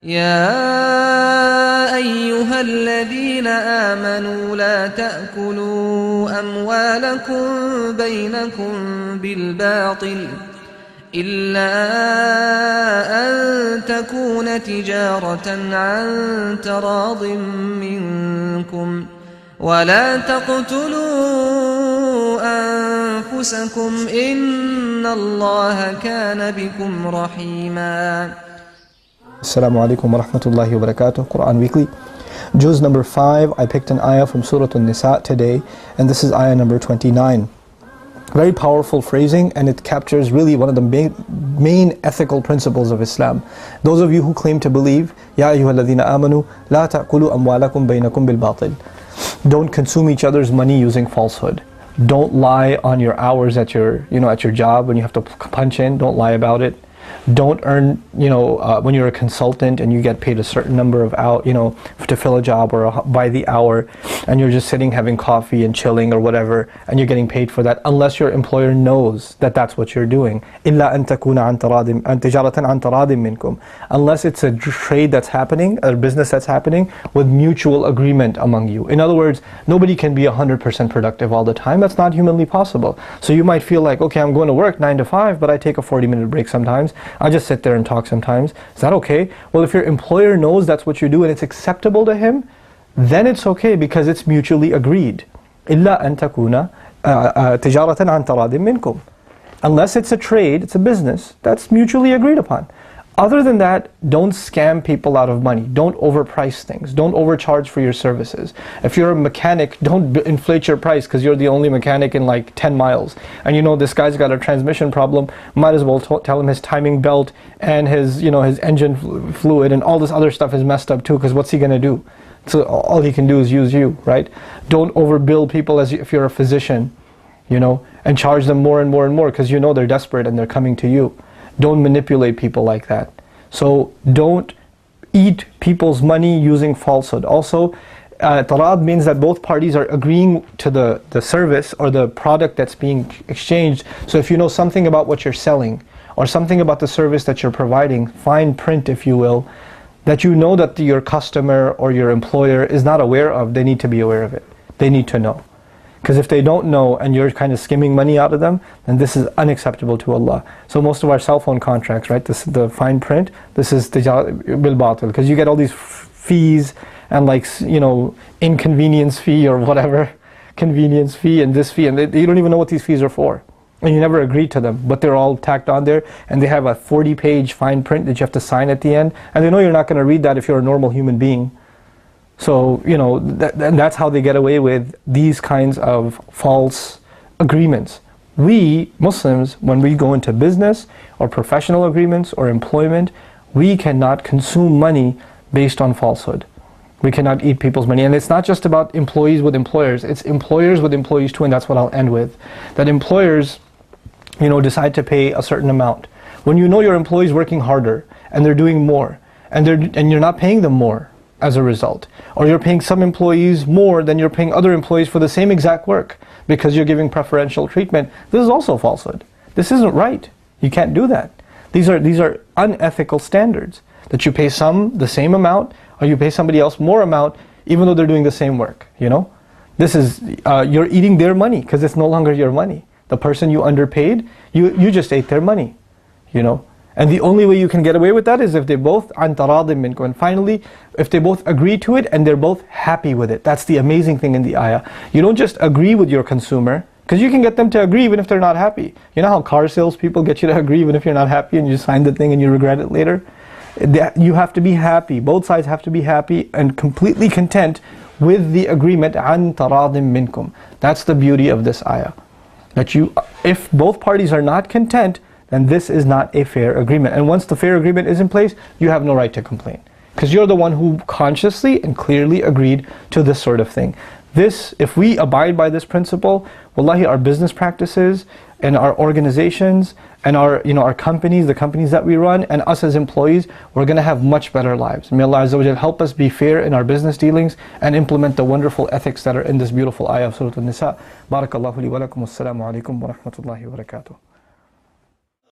يا أيها الذين آمنوا لا تأكلوا أموالكم بينكم بالباطل إلا أن تكون تجارة عن تراض منكم ولا تقتلوا أنفسكم إن الله كان بكم رحيما. Assalamu alaikum wa rahmatullahi wa barakatuh. Quran Weekly. Juz number 5, I picked an ayah from Surah An-Nisa today, and this is ayah number 29. Very powerful phrasing, and it captures really one of the main ethical principles of Islam. Those of you who claim to believe, Ya ayyuhalladhina amanu, la ta'kulu amwalakum bainakum bil batil. Don't consume each other's money using falsehood. Don't lie on your hours at your job when you have to punch in. Don't lie about it. Don't earn, when you're a consultant and you get paid a certain number of to fill a job or by the hour, and you're just sitting having coffee and chilling or whatever, and you're getting paid for that, unless your employer knows that that's what you're doing. إِلَّا أَن تَكُونَ عَن تِجَارَةً عَن تَرَاضٍ مِّنكُم. Unless it's a trade that's happening, a business that's happening with mutual agreement among you. In other words, nobody can be 100% productive all the time. That's not humanly possible. So you might feel like, okay, I'm going to work 9 to 5, but I take a 40-minute break sometimes. I just sit there and talk sometimes. Is that okay? Well, if your employer knows that's what you do and it's acceptable to him, then it's okay because it's mutually agreed. إِلَّا أَن تَكُونَ تِجَارَةً عَن تَرَاضٍ مِّنكُم. Unless it's a trade, it's a business, that's mutually agreed upon. Other than that, don't scam people out of money. Don't overprice things. Don't overcharge for your services. If you're a mechanic, don't inflate your price because you're the only mechanic in like 10 miles. And you know this guy's got a transmission problem, might as well tell him his timing belt and his engine fluid and all this other stuff is messed up too, because what's he going to do? So all he can do is use you, right? Don't overbill people as if you're a physician, and charge them more and more and more because they're desperate and they're coming to you. Don't manipulate people like that. So don't eat people's money using falsehood. Also, tarad means that both parties are agreeing to the service or the product that's being exchanged. So if you know something about what you're selling or something about the service that you're providing, fine print if you will, that you know that your customer or your employer is not aware of, they need to be aware of it. They need to know. Because if they don't know and you're kind of skimming money out of them, then this is unacceptable to Allah. So most of our cell phone contracts, right, the fine print, this is bil batil, because you get all these fees and inconvenience fee or whatever, convenience fee and this fee, and you don't even know what these fees are for. And you never agreed to them, but they're all tacked on there, and they have a 40-page fine print that you have to sign at the end, and they know you're not going to read that if you're a normal human being. So, that's how they get away with these kinds of false agreements. We, Muslims, when we go into business or professional agreements or employment, we cannot consume money based on falsehood. We cannot eat people's money. And it's not just about employees with employers, it's employers with employees too, and that's what I'll end with. That employers, decide to pay a certain amount. When you know your employee's working harder and they're doing more, and you're not paying them more as a result, or you're paying some employees more than you're paying other employees for the same exact work because you're giving preferential treatment, this is also falsehood. This isn't right. You can't do that. These are unethical standards, that you pay some the same amount or you pay somebody else more amount even though they're doing the same work. This is you're eating their money because it's no longer your money. The person you underpaid, you just ate their money. And the only way you can get away with that is if they both عن تراضٍ منكم. And finally, if they both agree to it and they're both happy with it. That's the amazing thing in the ayah. You don't just agree with your consumer, because you can get them to agree even if they're not happy. You know how car salespeople get you to agree even if you're not happy and you sign the thing and you regret it later? You have to be happy. Both sides have to be happy and completely content with the agreement عن تراضٍ منكم. That's the beauty of this ayah. That if both parties are not content, then this is not a fair agreement. And once the fair agreement is in place, you have no right to complain. Because you're the one who consciously and clearly agreed to this sort of thing. If we abide by this principle, wallahi, our business practices and our organizations and our companies, the companies that we run, and us as employees, we're going to have much better lives. May Allah Azza wa Jal help us be fair in our business dealings and implement the wonderful ethics that are in this beautiful ayah of Surah An-Nisa. Barakallahu li wa lakum. Assalamu alaikum wa rahmatullahi wa barakatuh.